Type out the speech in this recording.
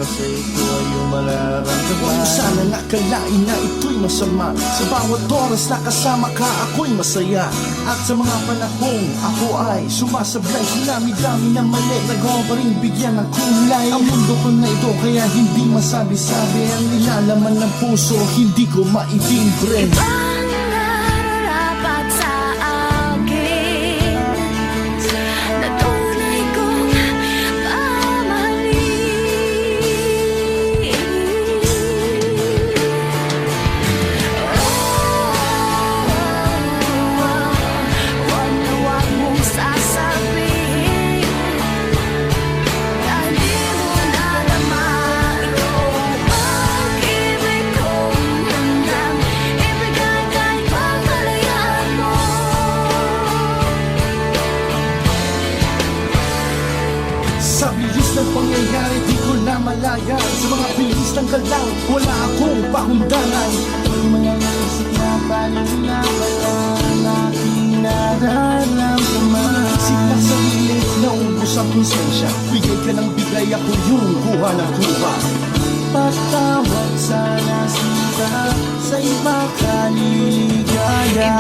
sa ito ay iyong mararamdaman. Kung sana nakalain na ito'y masama, sa bawat oras na kasama ka ako'y masaya. At sa mga panahong ako ay sumasablay, sinami-dami na mali, nagawa pa rin bigyan ng kulay. Ang mundo ko na ito kaya hindi masabi-sabi, ang nilalaman ng puso hindi ko maitimbre. Sa bilis ng pangyayari di ko na malaya, sa mga bilis ng galaw wala akong pakundangan. May mga naisip na paling na wala ang aking nararamdaman. Isip na sarili, naubos ang konsensya, bigay ka ng bigay, ako yung kuha ng kuha. Patawad sana sila sa iba kaliligaya.